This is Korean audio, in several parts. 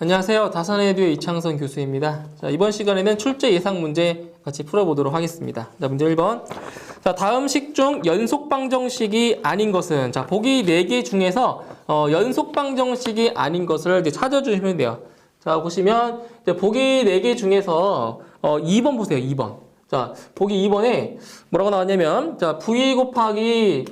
안녕하세요. 다산에듀의 이창선 교수입니다. 자, 이번 시간에는 출제 예상 문제 같이 풀어보도록 하겠습니다. 자, 문제 1번. 자, 다음 식 중 연속 방정식이 아닌 것은, 자, 보기 4개 중에서 연속 방정식이 아닌 것을 이제 찾아주시면 돼요. 자, 보시면 이제 보기 4개 중에서 2번 보세요. 2번. 자, 보기 2번에 뭐라고 나왔냐면, 자, v 곱하기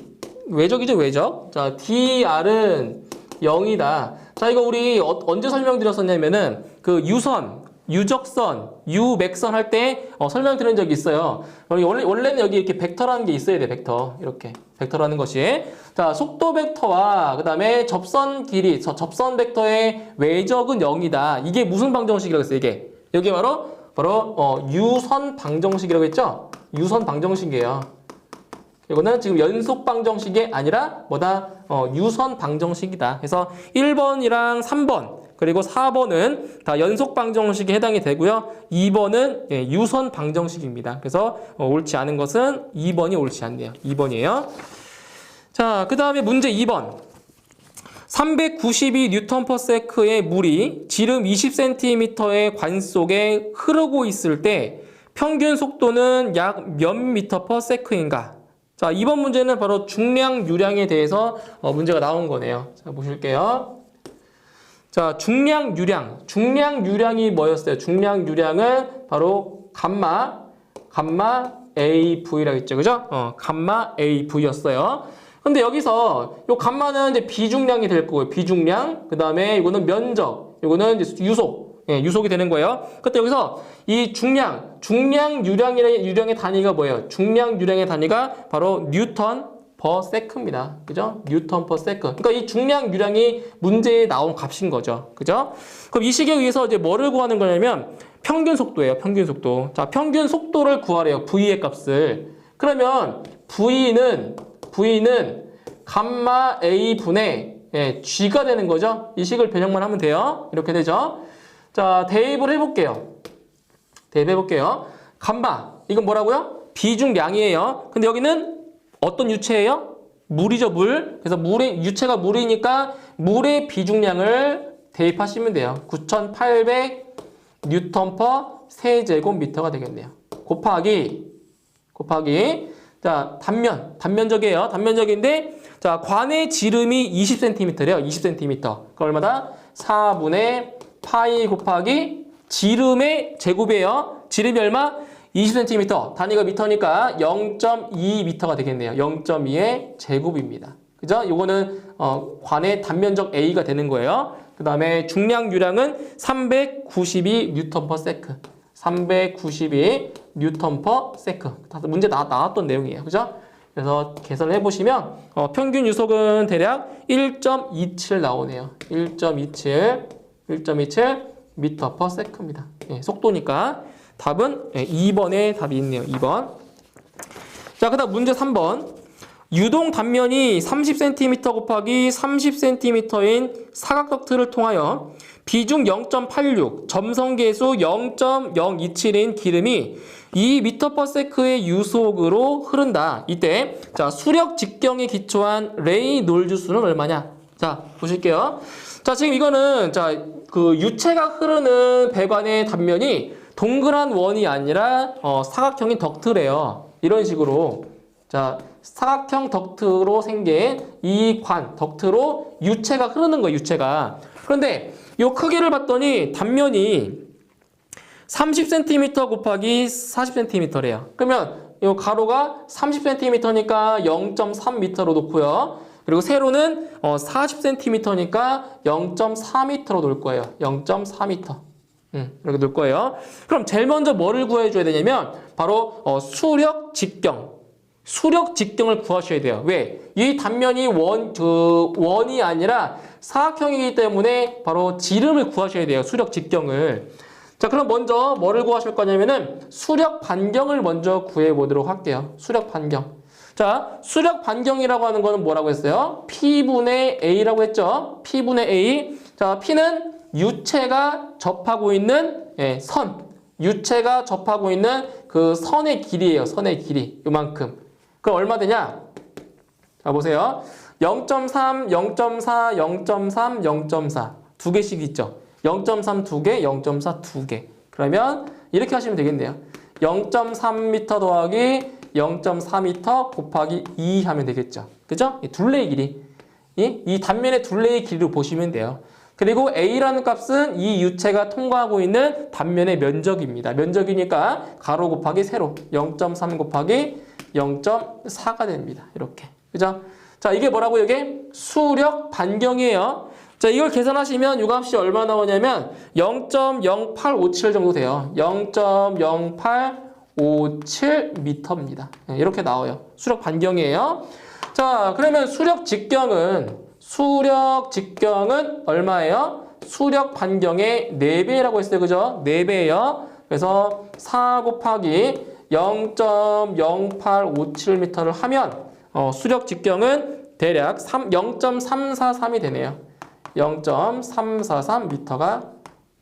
외적이죠, 외적. 자, dr은 0이다. 자, 이거 우리 언제 설명드렸었냐면은 그 유선, 유적선, 유맥선 할 때 설명드린 적이 있어요. 원래는 여기 이렇게 벡터라는 게 있어야 돼, 벡터. 이렇게. 벡터라는 것이. 자, 속도 벡터와 그 다음에 접선 길이, 접선 벡터의 외적은 0이다. 이게 무슨 방정식이라고 했어요, 이게? 여기 바로 유선 방정식이라고 했죠? 유선 방정식이에요. 이거는 지금 연속 방정식이 아니라 뭐다? 유선 방정식이다. 그래서 1번이랑 3번 그리고 4번은 다 연속 방정식에 해당이 되고요. 2번은 유선 방정식입니다. 그래서 옳지 않은 것은 2번이 옳지 않네요. 2번이에요. 자, 그 다음에 문제 2번. 392Nm/s의 물이 지름 20cm의 관 속에 흐르고 있을 때 평균 속도는 약 몇 m/s인가? 자, 이번 문제는 바로 중량 유량에 대해서 문제가 나온 거네요. 자, 보실게요. 자, 중량 유량이 뭐였어요? 중량 유량은 바로 감마 AV라고 했죠. 그죠? 감마 AV였어요. 근데 여기서 요 감마는 이제 비중량이 될 거고요. 비중량. 그다음에 이거는 면적. 이거는 이제 유속이 되는 거예요. 그때 여기서 이 중량 유량의 단위가 뭐예요? 중량 유량의 단위가 바로 뉴턴 퍼 세크입니다. 그죠? 뉴턴 퍼 세크. 그러니까 이 중량 유량이 문제에 나온 값인 거죠. 그죠? 그럼 이 식에 의해서 이제 뭐를 구하는 거냐면 평균 속도예요. 평균 속도. 자, 평균 속도를 구하래요. V의 값을. 그러면 V는 감마 A 분의 G가 되는 거죠. 이 식을 변형만 하면 돼요. 이렇게 되죠. 자, 대입을 해볼게요. 감마. 이건 뭐라고요? 비중량이에요. 근데 여기는 어떤 유체예요? 물이죠, 물. 그래서 유체가 물이니까 물의 비중량을 대입하시면 돼요. 9,800 뉴턴 퍼 세제곱미터가 되겠네요. 곱하기. 자, 단면적이에요. 단면적인데, 자, 관의 지름이 20cm래요. 20cm. 그 얼마다? 4분의 파이 곱하기 지름의 제곱이에요. 지름이 얼마? 20cm. 단위가 미터니까 0.2m가 되겠네요. 0.2의 제곱입니다. 그죠? 요거는 관의 단면적 A가 되는 거예요. 그 다음에 중량 유량은 392 뉴턴 퍼 세크. 392 뉴턴 퍼 세크. 문제 나왔던 내용이에요. 그죠? 그래서 계산을 해보시면 평균 유속은 대략 1.27 나오네요. 1.27 미터 퍼 세크입니다. 속도니까 답은 2번에 답이 있네요. 2번. 자, 그 다음 문제 3번. 유동 단면이 30cm 곱하기 30cm인 사각덕트를 통하여 비중 0.86, 점성계수 0.027인 기름이 2m/s의 유속으로 흐른다. 이때 자, 수력 직경에 기초한 레이놀즈 수는 얼마냐? 자, 보실게요. 자, 지금 이거는 자, 그 유체가 흐르는 배관의 단면이 동그란 원이 아니라 사각형인 덕트래요. 이런 식으로. 자, 사각형 덕트로 생긴 이 덕트로 유체가 흐르는 거예요, 유체가. 그런데 이 크기를 봤더니 단면이 30cm 곱하기 40cm래요. 그러면 이 가로가 30cm니까 0.3m로 놓고요. 그리고 세로는 40cm니까 0.4m로 놓을 거예요. 0.4m. 이렇게 놓을 거예요. 그럼 제일 먼저 뭐를 구해줘야 되냐면 바로 수력 직경을 구하셔야 돼요. 왜? 이 단면이 원이 아니라 사각형이기 때문에 바로 지름을 구하셔야 돼요. 수력 직경을. 자, 그럼 먼저 뭐를 구하실 거냐면은 수력 반경을 먼저 구해보도록 할게요. 수력 반경. 자, 수력 반경이라고 하는 거는 뭐라고 했어요? P분의 A라고 했죠? P분의 A. 자, P는 유체가 접하고 있는 유체가 접하고 있는 그 선의 길이에요. 선의 길이. 요만큼. 그럼 얼마 되냐? 자, 보세요. 0.3, 0.4, 0.3, 0.4. 두 개씩 있죠. 0.3 2개, 0.4 2개. 그러면 이렇게 하시면 되겠네요. 0.3m 더하기 0.4m 곱하기 2 하면 되겠죠. 그죠? 이 둘레의 길이. 이 단면의 둘레의 길이로 보시면 돼요. 그리고 A라는 값은 이 유체가 통과하고 있는 단면의 면적입니다. 면적이니까 가로 곱하기 세로 0.3 곱하기 0.4가 됩니다. 이렇게. 그죠? 자, 이게 뭐라고요? 이게 수력 반경이에요. 자, 이걸 계산하시면 이 값이 얼마 나오냐면 0.0857 정도 돼요. 0.0857m입니다. 이렇게 나와요. 수력 반경이에요. 자, 그러면 수력 직경은 얼마예요? 수력 반경의 4배라고 했어요. 그죠? 4배예요. 그래서 4 곱하기 0.0857m를 하면 수력 직경은 대략 0.343이 되네요. 0.343m가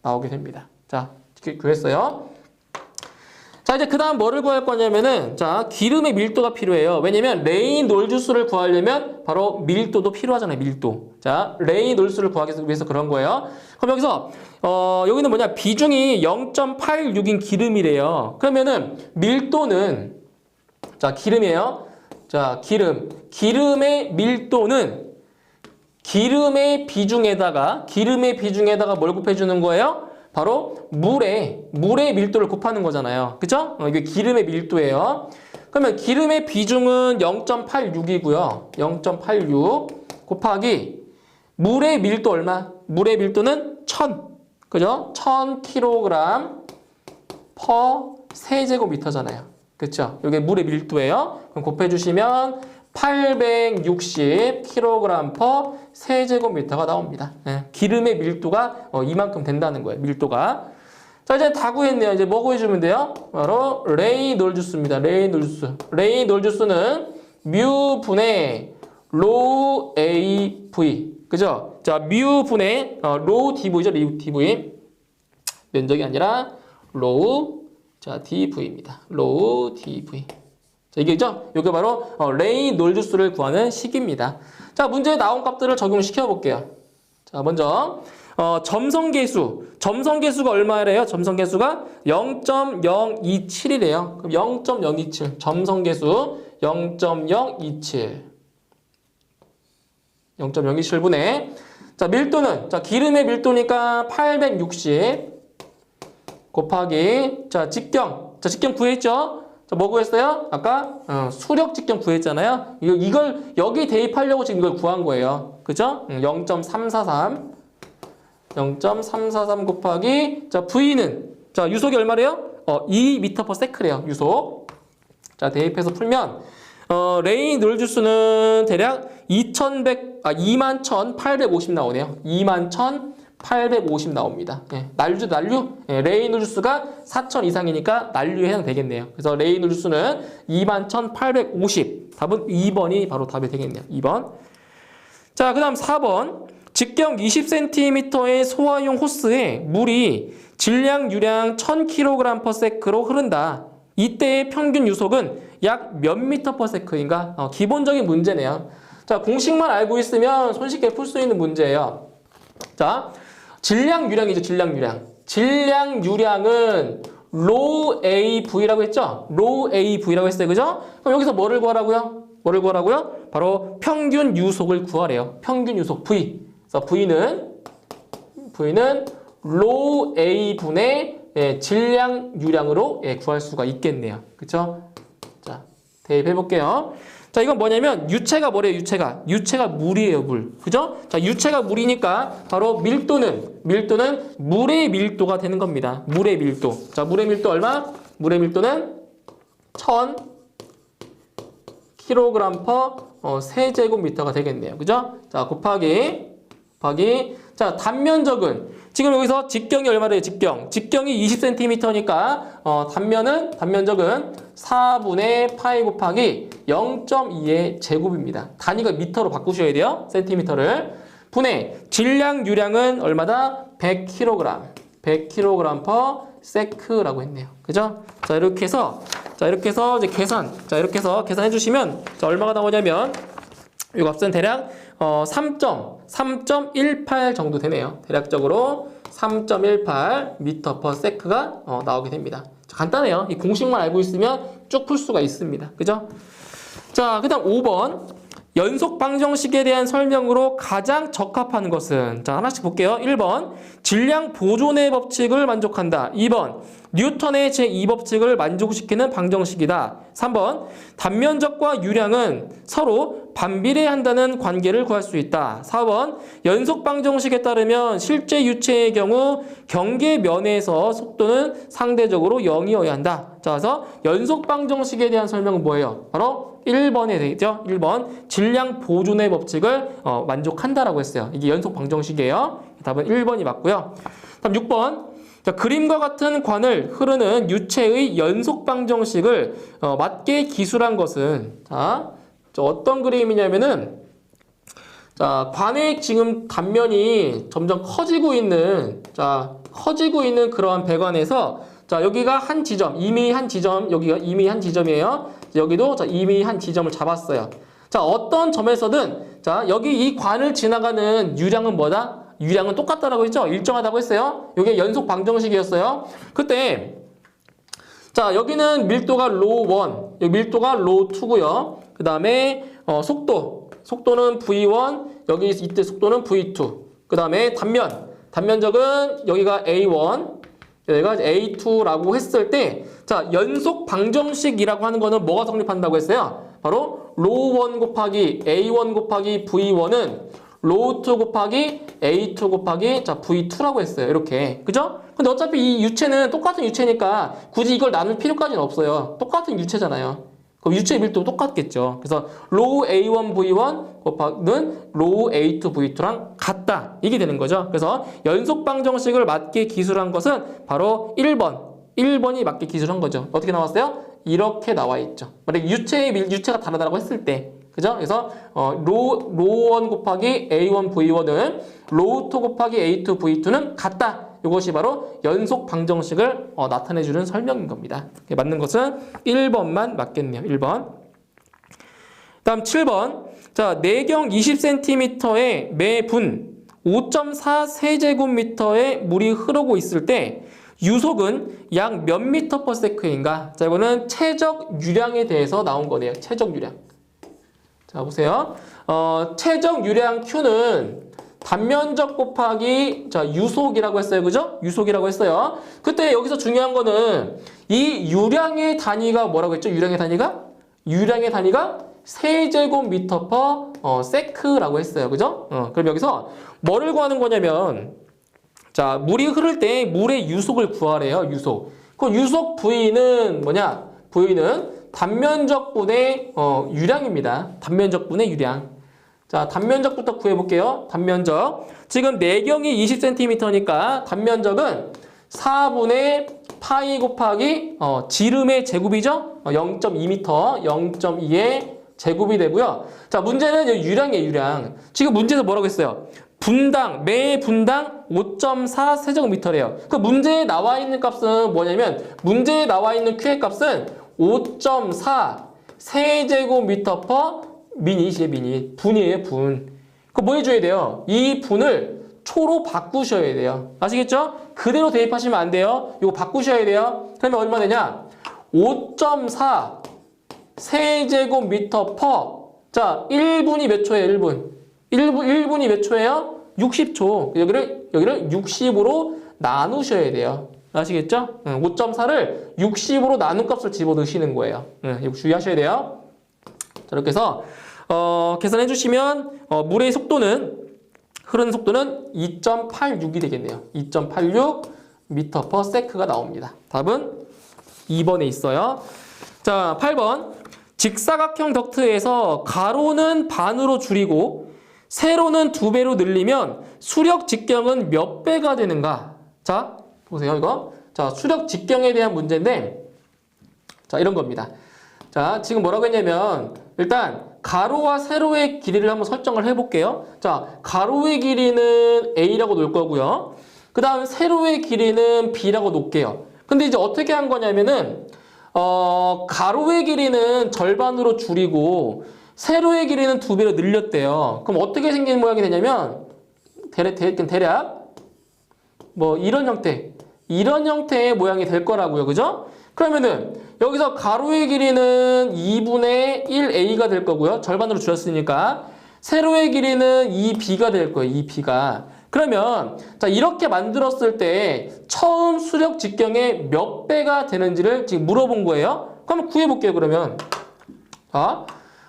나오게 됩니다. 자, 이렇게 구했어요. 자, 이제 그 다음 뭐를 구할 거냐면은, 자, 기름의 밀도가 필요해요. 왜냐면 레이놀즈수를 구하려면 바로 밀도도 필요하잖아요. 밀도. 자, 레이놀즈수를 구하기 위해서 그런 거예요. 그럼 여기서 여기는 뭐냐? 비중이 0.86인 기름이래요. 그러면은 밀도는, 자, 기름이에요. 자, 기름의 밀도는 기름의 비중에다가 뭘 곱해주는 거예요? 바로 물의 밀도를 곱하는 거잖아요. 그죠? 이게 기름의 밀도예요. 그러면 기름의 비중은 0.86이고요. 0.86 곱하기 물의 밀도 얼마? 물의 밀도는 1000. 그죠? 1000kg per 세제곱미터잖아요. 그렇죠? 이게 물의 밀도예요. 그럼 곱해주시면 860kg per 세제곱미터가 나옵니다. 네, 기름의 밀도가 이만큼 된다는 거예요. 밀도가. 자, 이제 다 구했네요. 이제 뭐 구해주면 돼요? 바로 레이놀즈수입니다. 레이놀즈수는 뮤 분의 로 AV. 그죠? 자, 뮤 분의 로 DV죠. 로 DV. 면적이 아니라 로우 자, DV입니다. 로우 DV. 자, 이게죠? 이게 바로 레이놀즈수를 구하는 식입니다. 자, 문제에 나온 값들을 적용시켜 볼게요. 자, 먼저 점성계수가 얼마래요? 점성계수가 0.027이래요. 그럼 0.027 점성계수 0.027 0.027분의 자, 밀도는 자, 기름의 밀도니까 860 곱하기 자, 직경 구했죠? 자, 뭐 구했어요? 아까 수력 직경 구했잖아요. 이걸 여기 대입하려고 지금 이걸 구한 거예요. 그죠? 0.343 곱하기 자, V는 자, 유속이 얼마래요? 2m/s래요. 유속. 자, 대입해서 풀면 레이놀즈수는 대략 21,850 나오네요. 21,850 나옵니다. 예, 난류. 예, 레이놀즈수가 4,000 이상이니까 난류에 해당되겠네요. 그래서 레이놀즈수는 21,850. 답은 2번이 바로 답이 되겠네요. 2번. 자, 그 다음 4번. 직경 20cm의 소화용 호스에 물이 질량 유량 1000kg/s로 흐른다. 이때의 평균 유속은 약 몇 m/s인가? 기본적인 문제네요. 자, 공식만 알고 있으면 손쉽게 풀 수 있는 문제예요. 자, 질량 유량이죠. 질량 유량은 로 AV라고 했죠? 로 AV라고 했어요. 그죠? 그럼 여기서 뭐를 구하라고요? 바로 평균 유속을 구하래요. 평균 유속 V. 그래서 V는 로 A분의 질량 유량으로 구할 수가 있겠네요. 그쵸? 자, 대입해 볼게요. 자, 이건 뭐냐면 유체가 뭐래요? 유체가 물이에요. 물. 그죠? 자, 유체가 물이니까 바로 밀도는 물의 밀도가 되는 겁니다. 물의 밀도. 자, 물의 밀도 얼마? 물의 밀도는 1000kg/s 세제곱미터가 되겠네요. 그죠? 자, 곱하기 자, 단면적은 지금 여기서 직경이 얼마래요? 직경이 20cm니까 단면적은 4분의 파이 곱하기 0.2의 제곱입니다. 단위가 미터로 바꾸셔야 돼요. 센티미터를. 분의 질량 유량은 얼마다? 100kg/s라고 했네요. 그죠? 자, 이렇게 해서 이제 계산해 주시면 자, 얼마가 나오냐면 이 값은 대략 3.18 정도 되네요. 대략적으로 3.18m/s가 나오게 됩니다. 자, 간단해요. 이 공식만 알고 있으면 쭉 풀 수가 있습니다. 그죠? 자, 그 다음 5번. 연속 방정식에 대한 설명으로 가장 적합한 것은? 자, 하나씩 볼게요. 1번. 질량 보존의 법칙을 만족한다. 2번. 뉴턴의 제2법칙을 만족시키는 방정식이다. 3번. 단면적과 유량은 서로 반비례한다는 관계를 구할 수 있다. 4번. 연속 방정식에 따르면 실제 유체의 경우 경계면에서 속도는 상대적으로 0이어야 한다. 자, 그래서 연속 방정식에 대한 설명은 뭐예요? 바로 1번에 되죠. 1번. 질량 보존의 법칙을 만족한다라고 했어요. 이게 연속 방정식이에요. 답은 1번이 맞고요. 다음 6번. 자, 그림과 같은 관을 흐르는 유체의 연속 방정식을 맞게 기술한 것은, 자, 어떤 그림이냐면은, 자, 관의 지금 단면이 점점 커지고 있는 그러한 배관에서, 자, 여기가 한 지점, 이미 한 지점, 여기가 이미 한 지점이에요. 여기도 자, 이미 한 지점을 잡았어요. 자, 어떤 점에서든, 자, 여기 이 관을 지나가는 유량은 뭐다? 유량은 똑같다라고 했죠? 일정하다고 했어요. 이게 연속 방정식이었어요. 그때, 자, 여기는 밀도가 로1, 여기 밀도가 로2고요. 그 다음에 속도는 V1, 여기 이때 속도는 V2. 그 다음에 단면적은 여기가 A1, 여기가 A2라고 했을 때, 자, 연속 방정식이라고 하는 거는 뭐가 성립한다고 했어요? 바로 로1 곱하기 A1 곱하기 V1은 로2 곱하기 A2 곱하기 자 V2라고 했어요. 이렇게. 그죠? 근데 어차피 이 유체는 똑같은 유체니까 굳이 이걸 나눌 필요까지는 없어요. 똑같은 유체잖아요. 그럼 유체 밀도 똑같겠죠. 그래서 로 A1 V1 곱하기는 로 A2 V2랑 같다. 이게 되는 거죠. 그래서 연속 방정식을 맞게 기술한 것은 바로 1번이 맞게 기술한 거죠. 어떻게 나왔어요? 이렇게 나와 있죠. 만약에 유체가 다르다고 했을 때. 그죠? 그래서 로1 곱하기 A1 V1은 로2 곱하기 A2 V2는 같다. 이것이 바로 연속 방정식을 나타내주는 설명인 겁니다. 맞는 것은 1번만 맞겠네요. 1번. 다음 7번. 자, 내경 20cm의 매분 5.4 세제곱미터의 물이 흐르고 있을 때 유속은 약 몇 미터 퍼 세크인가? 자, 이거는 최적 유량에 대해서 나온 거네요. 최적 유량. 자, 보세요. 최적 유량 Q는 단면적 곱하기 자 유속이라고 했어요. 그죠? 유속이라고 했어요. 그때 여기서 중요한 거는 이 유량의 단위가 뭐라고 했죠? 유량의 단위가 세제곱미터 퍼 세크라고 했어요. 그죠? 그럼 여기서 뭐를 구하는 거냐면 자, 물이 흐를 때 물의 유속을 구하래요. 유속. 그 유속 V는 뭐냐? V는 단면적분의 유량입니다. 단면적분의 유량. 자, 단면적부터 구해볼게요. 단면적. 지금 내경이 20cm니까 단면적은 4분의 파이 곱하기 지름의 제곱이죠? 0.2m, 0.2의 제곱이 되고요. 자, 문제는 유량이에요, 유량. 지금 문제에서 뭐라고 했어요? 매 분당 5.4 세제곱미터래요. 그 문제에 나와 있는 값은 뭐냐면 문제에 나와 있는 Q의 값은 5.4 세제곱미터 퍼 미닛이에요. 분이에요. 분. 그거 뭐 해줘야 돼요? 이 분을 초로 바꾸셔야 돼요. 아시겠죠? 그대로 대입하시면 안 돼요. 이거 바꾸셔야 돼요. 그러면 얼마 되냐? 5.4 세제곱미터 퍼. 자, 1분이 몇 초예요? 1분이 몇 초예요? 60초. 여기를 60으로 나누셔야 돼요. 아시겠죠? 5.4를 60으로 나눈 값을 집어넣으시는 거예요. 이거 주의하셔야 돼요. 자, 이렇게 해서 계산해 주시면 물의 흐르는 속도는 2.86이 되겠네요. 2.86 미터 퍼 세크가 나옵니다. 답은 2번에 있어요. 자, 8번. 직사각형 덕트에서 가로는 반으로 줄이고 세로는 2배로 늘리면 수력 직경은 몇 배가 되는가? 자, 보세요, 이거. 자, 수력 직경에 대한 문제인데, 자, 이런 겁니다. 자, 지금 뭐라고 했냐면, 일단, 가로와 세로의 길이를 한번 설정을 해볼게요. 자, 가로의 길이는 A라고 놓을 거고요. 그 다음, 세로의 길이는 B라고 놓을게요. 근데 이제 어떻게 한 거냐면은, 가로의 길이는 절반으로 줄이고, 세로의 길이는 2배로 늘렸대요. 그럼 어떻게 생긴 모양이 되냐면, 대략 뭐 이런 형태의 모양이 될 거라고요. 그죠? 그러면은 여기서 가로의 길이는 2분의 1a가 될 거고요. 절반으로 줄였으니까. 세로의 길이는 2b가 될 거예요. 2b가. 그러면 자 이렇게 만들었을 때 처음 수력 직경의 몇 배가 되는지를 지금 물어본 거예요. 그럼 구해볼게요. 그러면 자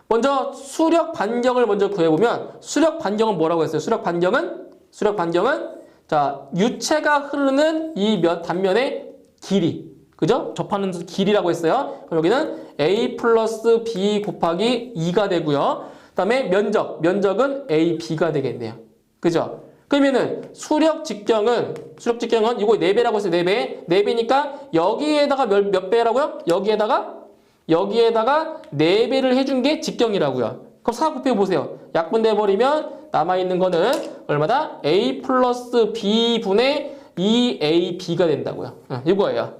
먼저 수력 반경을 먼저 구해보면 수력 반경은 뭐라고 했어요? 수력 반경은 자 유체가 흐르는 이 단면의 길이, 그죠? 접하는 길이라고 했어요. 그럼 여기는 a 플러스 b 곱하기 2가 되고요. 그다음에 면적은 ab가 되겠네요. 그죠? 그러면은 수력 직경은 이거 4배라고 했어요. 4배. 4배니까 여기에다가 몇 배라고요? 여기에다가 4배를 해준 게 직경이라고요. 그럼 4 곱해보세요. 약분돼 버리면 남아있는 거는 얼마다? a 플러스 b분의 2ab가 된다고요. 이거예요.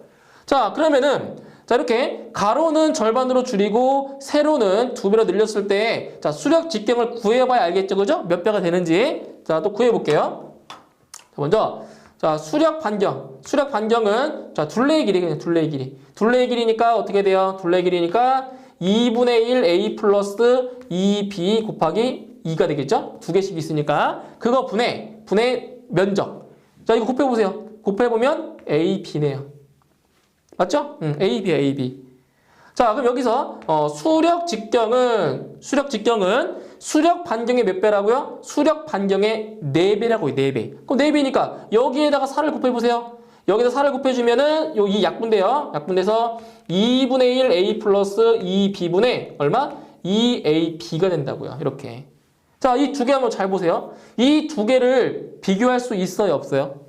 자, 그러면은 자 이렇게 가로는 절반으로 줄이고 세로는 2배로 늘렸을 때 자 수력 직경을 구해봐야 알겠죠, 그죠? 몇 배가 되는지. 자, 또 구해볼게요. 자, 먼저 자 수력 반경은 자 둘레의 길이 그냥 둘레의 길이니까 어떻게 돼요? 둘레의 길이니까 2분의 1 a 플러스 2b 곱하기 2가 되겠죠? 두 개씩 있으니까 그거 분의 면적. 자 이거 곱해보세요. 곱해보면 ab네요. 맞죠? AB. 자, 그럼 여기서 수력 직경은 수력 반경의 몇 배라고요? 수력 반경의 4배라고요. 4배. 그럼 4배니까 여기에다가 4를 곱해보세요. 여기다 4를 곱해주면은 이 약분돼요. 약분돼서 2분의 1 A 플러스 2B분의 얼마? 2AB가 된다고요. 이렇게. 자, 이 두 개 한번 잘 보세요. 이 두 개를 비교할 수 있어요? 없어요?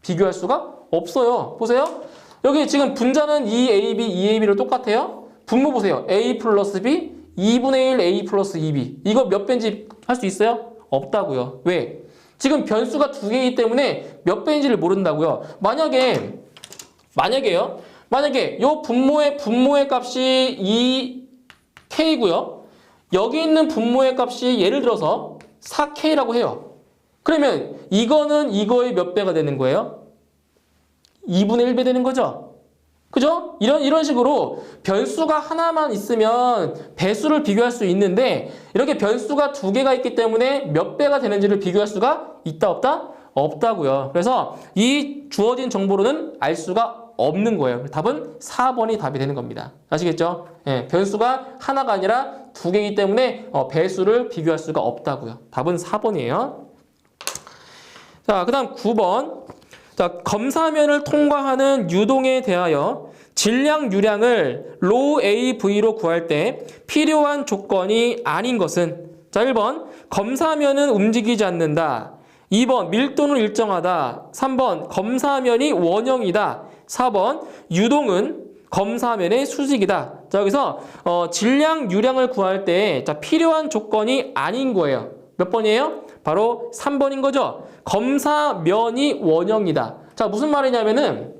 비교할 수가 없어요. 보세요. 여기 지금 분자는 2AB 똑같아요. 분모 보세요. A 플러스 B, 2분의 1 A 플러스 2B. 이거 몇 배인지 할 수 있어요? 없다고요. 왜? 지금 변수가 두 개이기 때문에 몇 배인지를 모른다고요. 만약에 요 분모의 값이 2K고요. 여기 있는 분모의 값이 예를 들어서 4K라고 해요. 그러면 이거는 이거의 몇 배가 되는 거예요? 2분의 1배 되는 거죠? 그죠? 이런 식으로 변수가 하나만 있으면 배수를 비교할 수 있는데 이렇게 변수가 두 개가 있기 때문에 몇 배가 되는지를 비교할 수가 있다 없다? 없다고요. 그래서 이 주어진 정보로는 알 수가 없는 거예요. 답은 4번이 답이 되는 겁니다. 아시겠죠? 예, 변수가 하나가 아니라 두 개이기 때문에 배수를 비교할 수가 없다고요. 답은 4번이에요. 자, 그 다음 9번. 자, 검사면을 통과하는 유동에 대하여 질량 유량을 로 AV로 구할 때 필요한 조건이 아닌 것은 자, 1번 검사면은 움직이지 않는다. 2번 밀도는 일정하다. 3번 검사면이 원형이다. 4번 유동은 검사면의 수직이다. 자, 여기서 질량 유량을 구할 때 자, 필요한 조건이 아닌 거예요. 몇 번이에요? 바로 3번인 거죠. 검사면이 원형이다. 자, 무슨 말이냐면은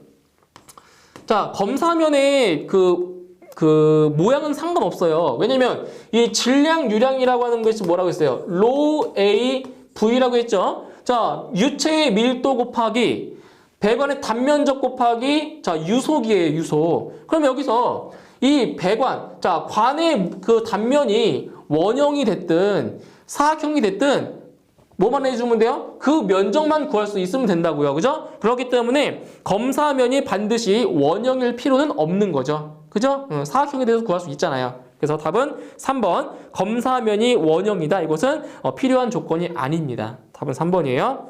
자, 검사면의 그 모양은 상관없어요. 왜냐면 이 질량 유량이라고 하는 것이 뭐라고 했어요? 로 A V라고 했죠. 자, 유체의 밀도 곱하기 배관의 단면적 곱하기 자, 유속이에요, 유속. 그럼 여기서 이 배관, 자, 관의 그 단면이 원형이 됐든 사각형이 됐든 뭐만 해주면 돼요? 그 면적만 구할 수 있으면 된다고요. 그죠? 그렇기 때문에 검사면이 반드시 원형일 필요는 없는 거죠. 그죠? 사각형에 대해서 구할 수 있잖아요. 그래서 답은 3번 검사면이 원형이다. 이것은 필요한 조건이 아닙니다. 답은 3번이에요.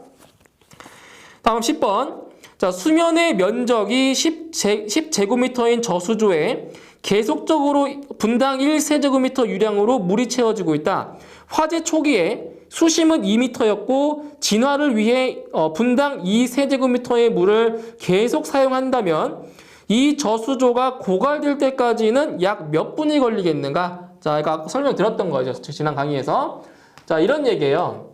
다음 10번. 자, 수면의 면적이 10제곱미터인 저수조에 계속적으로 분당 1세제곱미터 유량으로 물이 채워지고 있다. 화재 초기에 수심은 2m였고 진화를 위해 분당 2세제곱미터의 물을 계속 사용한다면 이 저수조가 고갈될 때까지는 약 몇 분이 걸리겠는가? 자, 아까 설명드렸던 거죠. 지난 강의에서. 자, 이런 얘기예요.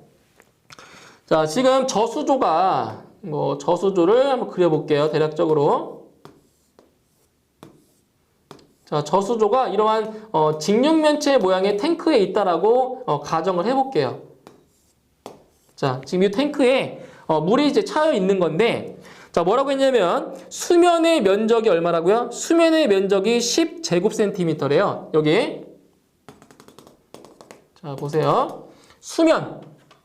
자, 지금 저수조가 저수조를 한번 그려볼게요. 대략적으로. 자, 저수조가 이러한 직육면체 모양의 탱크에 있다라고 가정을 해볼게요. 자, 지금 이 탱크에 물이 이제 차여 있는 건데, 자, 뭐라고 했냐면, 수면의 면적이 얼마라고요? 수면의 면적이 10제곱센티미터래요. 여기. 자, 보세요. 수면.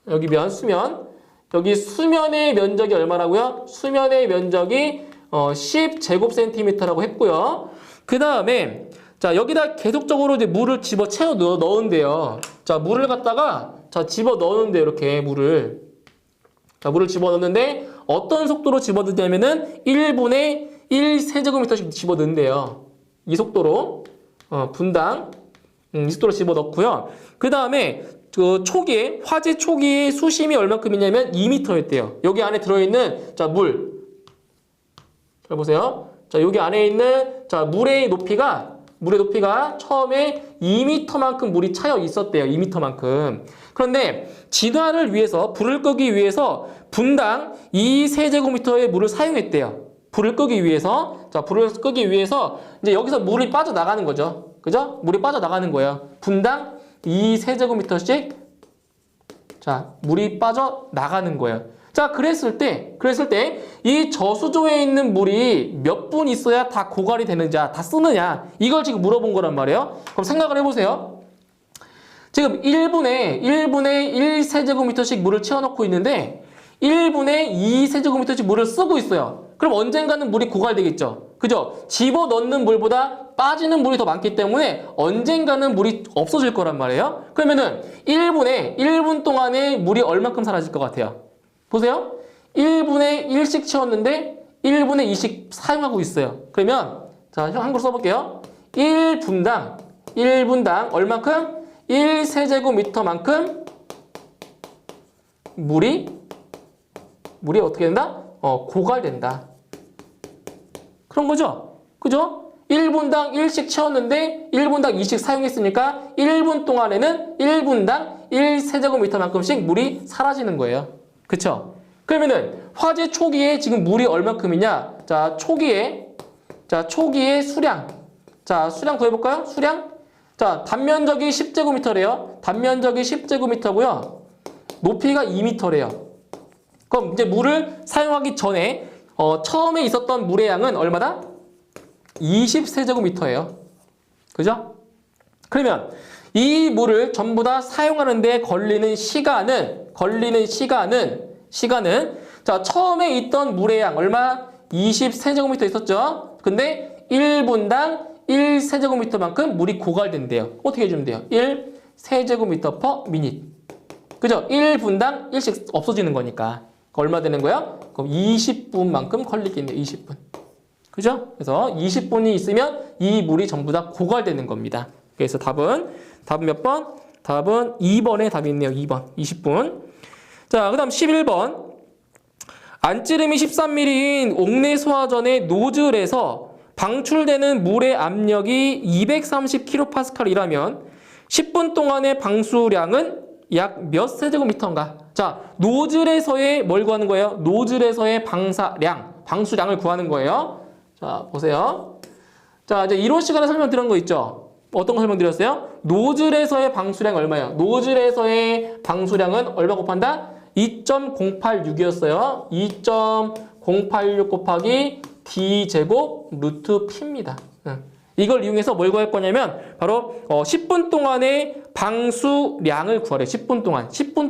여기면 수면. 여기 수면의 면적이 얼마라고요? 수면의 면적이 10제곱센티미터라고 했고요. 그 다음에, 자, 여기다 계속적으로 이제 물을 집어 채워 넣은대요. 자, 물을 갖다가, 자, 집어 넣는데 이렇게 물을. 자, 물을 집어 넣는데, 어떤 속도로 집어 넣냐면은 1분의 1세제곱미터씩 집어 넣는데요. 이 속도로, 분당, 이 속도로 집어 넣고요. 그 다음에, 그 초기에, 화재 초기에 수심이 얼마큼이냐면 2m였대요. 여기 안에 들어있는, 자, 물. 잘 보세요. 자, 여기 안에 있는, 자, 물의 높이가 처음에 2m만큼 물이 차여 있었대요. 2m만큼. 그런데 진화를 위해서, 불을 끄기 위해서 분당 2세제곱미터의 물을 사용했대요. 불을 끄기 위해서. 자, 불을 끄기 위해서 이제 여기서 물이 빠져나가는 거죠. 그죠? 물이 빠져나가는 거예요. 분당 2세제곱미터씩 자, 물이 빠져나가는 거예요. 자, 그랬을 때 이 저수조에 있는 물이 몇 분 있어야 다 고갈이 되는지, 다 쓰느냐, 이걸 지금 물어본 거란 말이에요. 그럼 생각을 해보세요. 지금 1분에 1세제곱미터씩 물을 채워놓고 있는데 1분에 2세제곱미터씩 물을 쓰고 있어요. 그럼 언젠가는 물이 고갈되겠죠. 그죠? 집어넣는 물보다 빠지는 물이 더 많기 때문에 언젠가는 물이 없어질 거란 말이에요. 그러면은 1분 동안에 물이 얼마큼 사라질 것 같아요? 보세요. 1분에 1씩 채웠는데 1분에 2씩 사용하고 있어요. 그러면 자, 한글로 써볼게요. 1분당 얼마큼? 1세제곱미터만큼 물이 어떻게 된다? 고갈된다. 그런 거죠. 그죠? 1분당 1씩 채웠는데 1분당 2씩 사용했으니까 1분 동안에는 1분당 1세제곱미터만큼씩 물이 사라지는 거예요. 그쵸? 그러면은 화재 초기에 지금 물이 얼마큼이냐? 자, 초기에 수량. 자, 수량 더해볼까요? 수량? 자, 단면적이 10제곱미터래요. 단면적이 10제곱미터고요. 높이가 2m래요. 그럼 이제 물을 사용하기 전에 처음에 있었던 물의 양은 얼마다? 20세제곱미터예요. 그죠? 그러면 이 물을 전부 다 사용하는 데 걸리는 시간은 자, 처음에 있던 물의 양 얼마? 20세제곱미터 있었죠? 근데 1분당 1세제곱미터만큼 물이 고갈된대요. 어떻게 해주면 돼요? 1세제곱미터 per minute. 그죠? 1분당 1씩 없어지는 거니까. 얼마 되는 거야? 그럼 20분만큼 걸리겠네요. 20분. 그죠? 그래서 20분이 있으면 이 물이 전부 다 고갈되는 겁니다. 그래서 답은 몇 번? 답은 2번에 답이 있네요. 2번. 20분. 자, 그 다음 11번. 안찌름이 13mm인 옥내 소화전의 노즐에서 방출되는 물의 압력이 230kPa이라면 10분 동안의 방수량은 약 몇 세제곱미터인가? 자, 노즐에서의 뭘 구하는 거예요? 노즐에서의 방수량을 구하는 거예요. 자, 보세요. 자, 이제 이론 시간에 설명드린 거 있죠? 어떤 거 설명드렸어요? 노즐에서의 방수량 얼마예요? 노즐에서의 방수량은 얼마 곱한다? 2.086이었어요. 2.086 곱하기 D제곱 루트 P입니다. 이걸 이용해서 뭘 구할 거냐면 바로 10분 동안의 방수량을 구하래요. 10분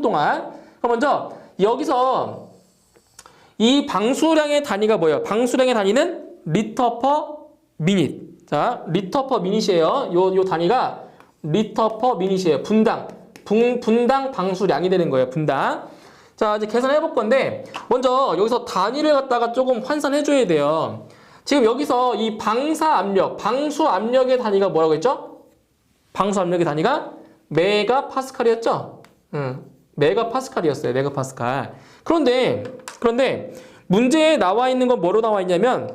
동안. 그럼 먼저 여기서 이 방수량의 단위가 뭐예요? 방수량의 단위는 리터 퍼 미닛. 자, 리터 퍼 미닛이에요. 요 단위가 리터 퍼 미닛이에요. 분당 방수량이 되는 거예요. 분당. 자, 이제 계산해 볼 건데 먼저 여기서 단위를 갖다가 조금 환산해 줘야 돼요. 지금 여기서 이 방수 압력의 단위가 뭐라고 했죠? 방수 압력의 단위가 메가파스칼이었죠? 메가파스칼이었어요. 메가파스칼. 그런데 문제에 나와 있는 건 뭐로 나와 있냐면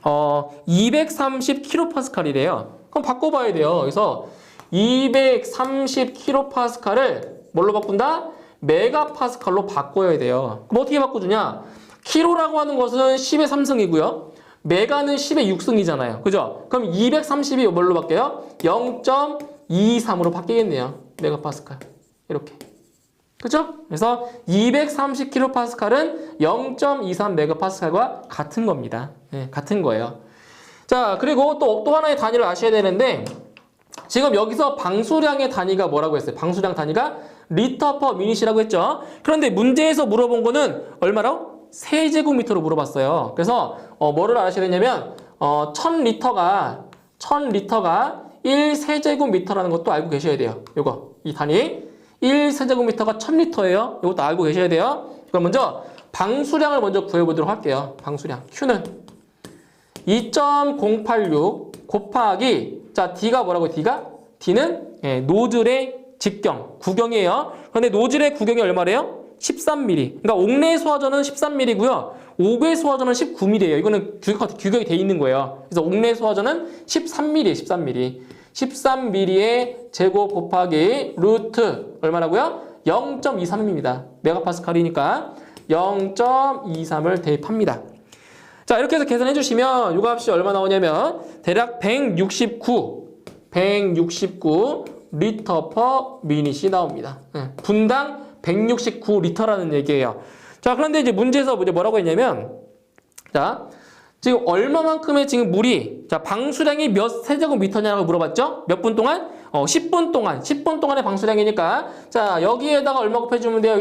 230kPa이래요. 그럼 바꿔봐야 돼요. 그래서 230kPa를 뭘로 바꾼다? 메가파스칼로 바꿔야 돼요. 그럼 어떻게 바꿔주냐? 키로라고 하는 것은 10의 3승이고요. 메가는 10의 6승이잖아요. 그죠? 그럼 230이 뭘로 바뀌어요? 0.23으로 바뀌겠네요. 메가파스칼. 이렇게. 그죠? 그래서 230kPa는 0.23MPa과 같은 겁니다. 네, 같은 거예요. 자, 그리고 또 하나의 단위를 아셔야 되는데, 지금 여기서 방수량의 단위가 뭐라고 했어요? 방수량 단위가 리터 퍼 미닛이라고 했죠? 그런데 문제에서 물어본 거는 얼마로? 세제곱미터로 물어봤어요. 그래서 뭐를 알아셔야 되냐면 1000리터가 1세제곱미터라는 것도 알고 계셔야 돼요. 요거 이 단위 1세제곱미터가 1000리터예요. 이것도 알고 계셔야 돼요. 그럼 먼저 방수량을 먼저 구해보도록 할게요. 방수량 Q는 2.086 곱하기 자 D가 뭐라고요? D는 노즐의 직경, 구경이에요. 그런데 노즐의 구경이 얼마래요? 13mm. 그러니까 옥내 소화전은 13mm고요. 옥외 소화전은 19mm예요. 이거는 규격이 돼 있는 거예요. 그래서 옥내 소화전은 13mm예요. 13mm. 13mm의 제곱 곱하기 루트 얼마라고요? 0.23입니다. 메가파스칼이니까 0.23을 대입합니다. 자, 이렇게 해서 계산해 주시면 이 값이 얼마 나오냐면 대략 169 리터 퍼 미닛이 나옵니다. 분당 169리터라는 얘기예요. 자, 그런데 이제 문제에서 뭐라고 했냐면 자, 지금 얼마만큼의 지금 물이 자, 방수량이 몇 세제곱미터냐고 물어봤죠? 몇 분 동안? 10분 동안. 10분 동안의 방수량이니까 자, 여기에다가 얼마 곱해 주면 돼요?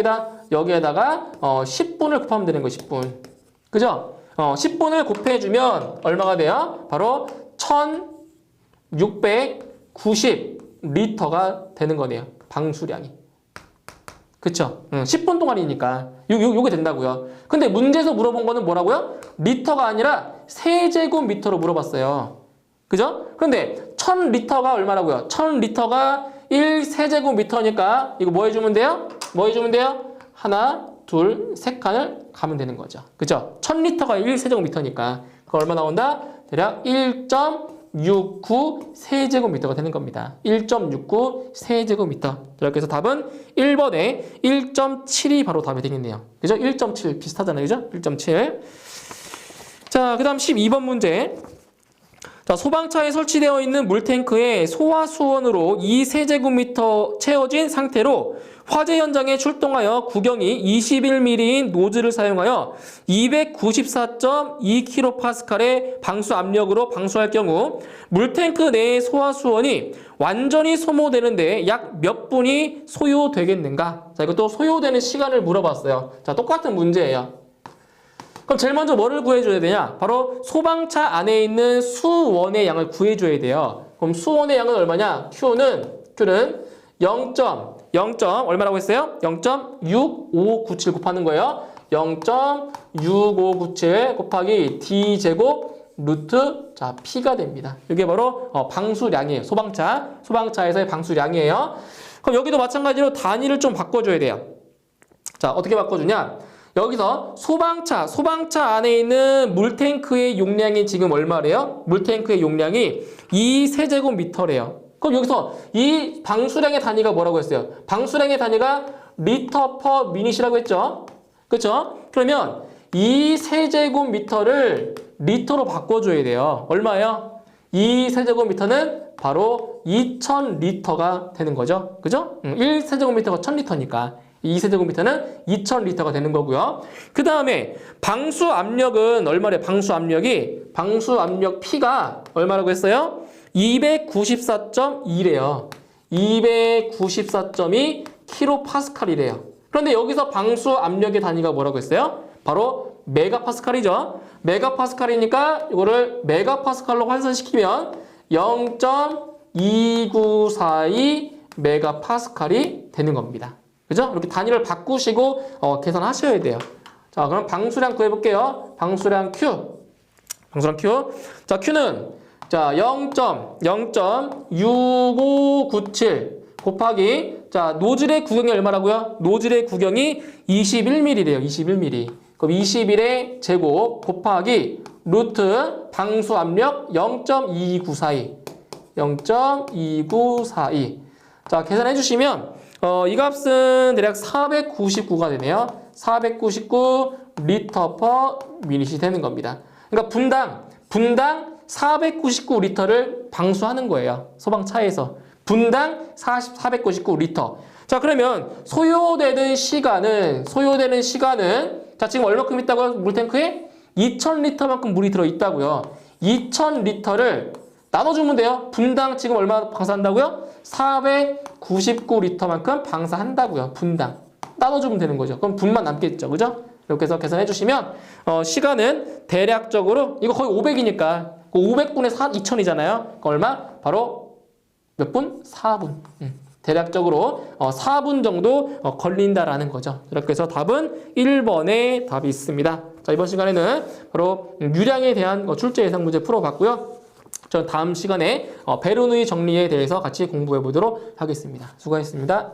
여기에다가 10분을 곱하면 되는 거예요. 10분. 그죠? 10분을 곱해 주면 얼마가 돼요? 바로 1690리터가 되는 거네요. 방수량이. 그쵸? 10분 동안이니까 요게 된다고요. 근데 문제에서 물어본 거는 뭐라고요? 리터가 아니라 세제곱미터로 물어봤어요. 그죠? 그런데 1000리터가 얼마라고요? 1000리터가 1세제곱미터니까 이거 뭐 해주면 돼요? 하나, 둘, 세 칸을 가면 되는 거죠. 그죠? 1000리터가 1세제곱미터니까 그거 얼마 나온다? 대략 1.69 세제곱미터가 되는 겁니다. 1.69 세제곱미터. 이렇게 해서 답은 1번에 1.7이 바로 답이 되겠네요. 그죠? 1.7 비슷하잖아요. 그죠? 1.7. 자, 그 다음 12번 문제. 자, 소방차에 설치되어 있는 물탱크에 소화수원으로 2세제곱미터 채워진 상태로 화재 현장에 출동하여 구경이 21mm인 노즐을 사용하여 294.2kPa의 방수 압력으로 방수할 경우 물탱크 내의 소화수원이 완전히 소모되는데 약 몇 분이 소요되겠는가? 자, 이것도 소요되는 시간을 물어봤어요. 자, 똑같은 문제예요. 그럼 제일 먼저 뭐를 구해줘야 되냐? 바로 소방차 안에 있는 수원의 양을 구해줘야 돼요. 그럼 수원의 양은 얼마냐? Q는 0. 얼마라고 했어요? 0.6597 곱하는 거예요. 0.6597 곱하기 D제곱 루트 자 P가 됩니다. 이게 바로 방수량이에요. 소방차에서의 방수량이에요. 그럼 여기도 마찬가지로 단위를 좀 바꿔줘야 돼요. 자, 어떻게 바꿔주냐? 여기서 소방차 안에 있는 물탱크의 용량이 지금 얼마래요? 물탱크의 용량이 2세제곱미터래요. 그럼 여기서 이 방수량의 단위가 뭐라고 했어요? 방수량의 단위가 리터 퍼 미닛이라고 했죠? 그렇죠? 그러면 2세제곱미터를 리터로 바꿔줘야 돼요. 얼마예요? 2세제곱미터는 바로 2000리터가 되는 거죠. 그죠? 1세제곱미터가 1000리터니까 2세제곱미터는 2000리터가 되는 거고요. 그 다음에 방수 압력은 얼마래? 방수 압력 P가 얼마라고 했어요? 294.2래요. 294.2 kPa이래요. 그런데 여기서 방수 압력의 단위가 뭐라고 했어요? 바로 메가파스칼이죠. 메가파스칼이니까 이거를 메가파스칼로 환산시키면 0.2942 메가파스칼이 되는 겁니다. 그죠? 이렇게 단위를 바꾸시고 계산하셔야 돼요. 자, 그럼 방수량 구해볼게요. 방수량 Q. 자, Q는 자 0.6597 곱하기 자 노즐의 구경이 얼마라고요? 노즐의 구경이 21mm래요. 21mm. 그럼 21의 제곱 곱하기 루트 방수 압력 0.2942. 자, 계산해 주시면 이 값은 대략 499가 되네요. 499 리터 퍼 미닛이 되는 겁니다. 그러니까 분당 499리터를 방수하는 거예요. 소방차에서. 분당 499리터. 자, 그러면 소요되는 시간은 자, 지금 얼마큼 있다고요? 물탱크에 2000리터만큼 물이 들어있다고요. 2000리터를 나눠주면 돼요. 분당 지금 얼마 방사한다고요? 499리터만큼 방사한다고요. 분당. 나눠주면 되는 거죠. 그럼 분만 남겠죠. 그죠? 이렇게 해서 계산해 주시면 시간은 대략적으로 이거 거의 500이니까 500분의 2000이잖아요. 얼마? 바로 몇 분? 4분. 대략적으로 4분 정도 걸린다라는 거죠. 이렇게 해서 답은 1번에 답이 있습니다. 자, 이번 시간에는 바로 유량에 대한 출제 예상 문제 풀어봤고요. 저 다음 시간에 베르누이 정리에 대해서 같이 공부해 보도록 하겠습니다. 수고하셨습니다.